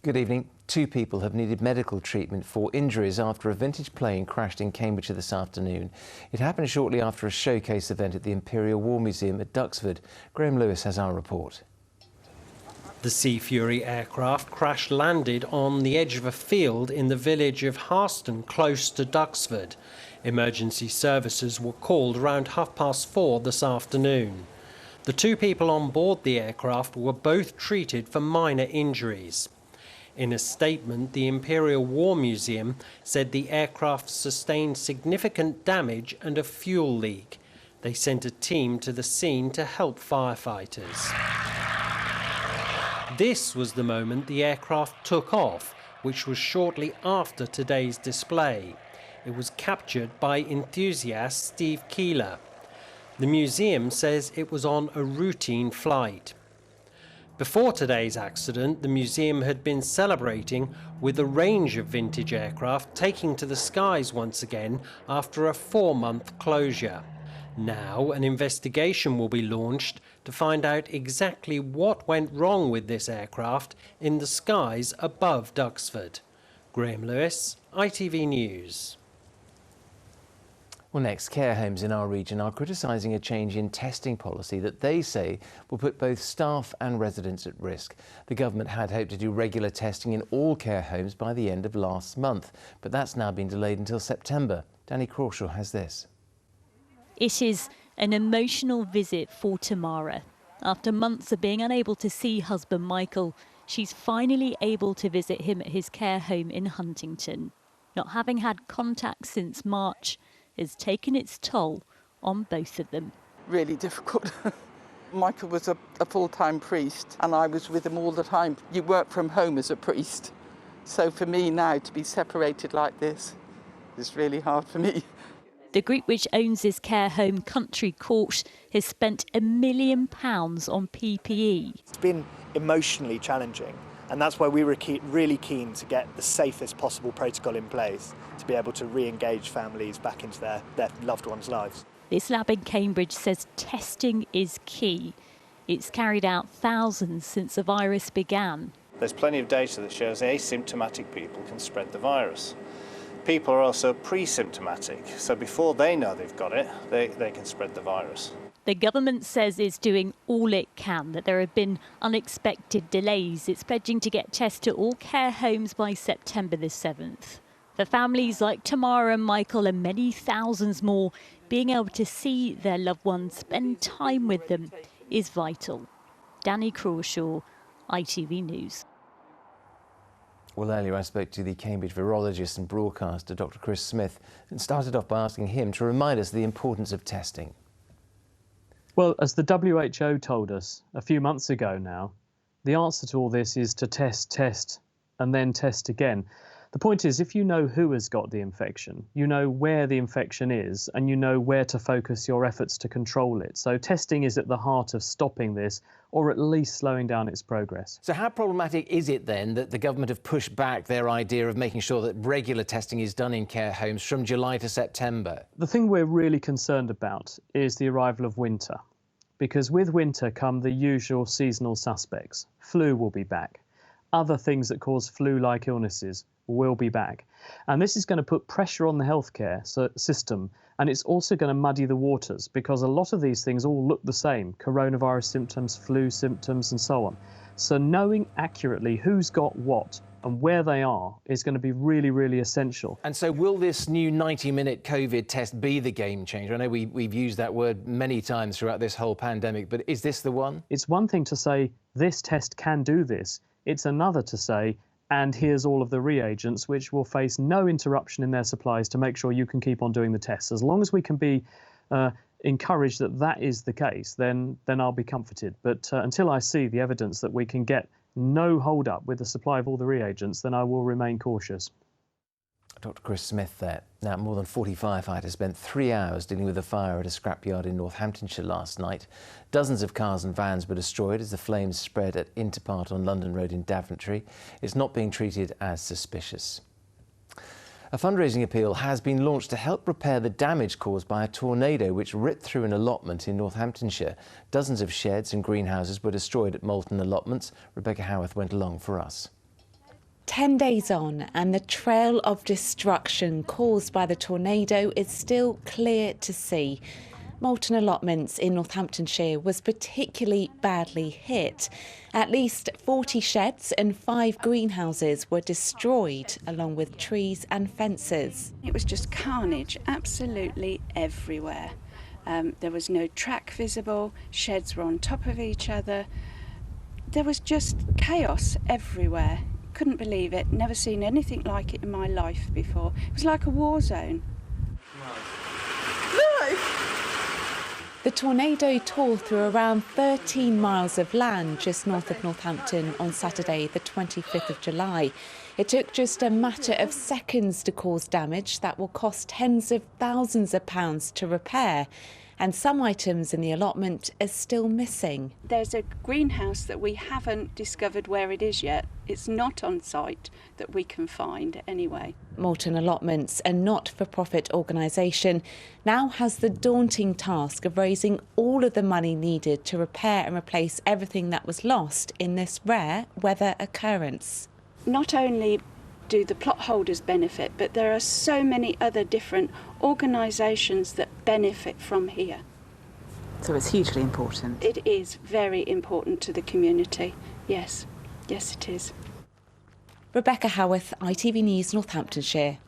Good evening. Two people have needed medical treatment for injuries after a vintage plane crashed in Cambridgeshire this afternoon. It happened shortly after a showcase event at the Imperial War Museum at Duxford. Graham Lewis has our report. The Sea Fury aircraft crash-landed on the edge of a field in the village of Harston, close to Duxford. Emergency services were called around 4:30 this afternoon. The two people on board the aircraft were both treated for minor injuries. In a statement, the Imperial War Museum said the aircraft sustained significant damage and a fuel leak. They sent a team to the scene to help firefighters. This was the moment the aircraft took off, which was shortly after today's display. It was captured by enthusiast Steve Keeler. The museum says it was on a routine flight. Before today's accident, the museum had been celebrating with a range of vintage aircraft taking to the skies once again after a 4-month closure. Now an investigation will be launched to find out exactly what went wrong with this aircraft in the skies above Duxford. Graham Lewis, ITV News. Well, next, care homes in our region are criticising a change in testing policy that they say will put both staff and residents at risk. The government had hoped to do regular testing in all care homes by the end of last month, but that's now been delayed until September. Danny Crawshaw has this. It is an emotional visit for Tamara. After months of being unable to see husband Michael, she's finally able to visit him at his care home in Huntington. Not having had contact since March has taken its toll on both of them. Really difficult. Michael was a full-time priest and I was with him all the time. You work from home as a priest. So for me now to be separated like this is really hard for me. The group which owns this care home, Country Court, has spent £1 million on PPE. It's been emotionally challenging, and that's why we were really keen to get the safest possible protocol in place to be able to re-engage families back into their loved ones' lives. This lab in Cambridge says testing is key. It's carried out thousands since the virus began. There's plenty of data that shows asymptomatic people can spread the virus. People are also pre-symptomatic, so before they know they've got it, they can spread the virus. The government says it's doing all it can, that there have been unexpected delays. It's pledging to get tests to all care homes by September the 7th. For families like Tamara and Michael and many thousands more, being able to see their loved ones, spend time with them, is vital. Danny Crawshaw, ITV News. Well, earlier I spoke to the Cambridge virologist and broadcaster Dr. Chris Smith and started off by asking him to remind us of the importance of testing. Well, as the WHO told us a few months ago now, the answer to all this is to test, and then test again. The point is, if you know who has got the infection, you know where the infection is, and you know where to focus your efforts to control it. So testing is at the heart of stopping this, or at least slowing down its progress. So how problematic is it then that the government have pushed back their idea of making sure that regular testing is done in care homes from July to September? The thing we're really concerned about is the arrival of winter, because with winter come the usual seasonal suspects. Flu will be back. Other things that cause flu-like illnesses will be back. And this is going to put pressure on the healthcare system, and it's also going to muddy the waters because a lot of these things all look the same: coronavirus symptoms, flu symptoms, and so on. So knowing accurately who's got what and where they are is going to be really, really essential. And so will this new 90-minute COVID test be the game changer? I know we've used that word many times throughout this whole pandemic, but is this the one? It's one thing to say this test can do this. It's another to say, and here's all of the reagents which will face no interruption in their supplies to make sure you can keep on doing the tests. As long as we can be encouraged that that is the case, then I'll be comforted. But until I see the evidence that we can get no hold up with the supply of all the reagents, then I will remain cautious. Dr. Chris Smith there. Now, more than 40 firefighters spent 3 hours dealing with a fire at a scrapyard in Northamptonshire last night. Dozens of cars and vans were destroyed as the flames spread at Interpart on London Road in Daventry. It's not being treated as suspicious. A fundraising appeal has been launched to help repair the damage caused by a tornado which ripped through an allotment in Northamptonshire. Dozens of sheds and greenhouses were destroyed at Moulton allotments. Rebecca Howarth went along for us. 10 days on, and the trail of destruction caused by the tornado is still clear to see. Moulton Allotments in Northamptonshire was particularly badly hit. At least 40 sheds and 5 greenhouses were destroyed, along with trees and fences. It was just carnage, absolutely everywhere. There was no track visible, sheds were on top of each other. There was just chaos everywhere. Couldn't believe it, never seen anything like it in my life before. It was like a war zone. No! The tornado tore through around 13 miles of land just north of Northampton on Saturday, the 25th of July. It took just a matter of seconds to cause damage that will cost tens of thousands of pounds to repair. And some items in the allotment are still missing. There's a greenhouse that we haven't discovered where it is yet. It's not on site that we can find anyway. Moulton Allotments, a not-for-profit organisation, now has the daunting task of raising all of the money needed to repair and replace everything that was lost in this rare weather occurrence. Not only do the plot holders benefit, but there are so many other different organisations that benefit from here. So it's hugely important. It is very important to the community, yes. Yes, it is. Rebecca Howarth, ITV News, Northamptonshire.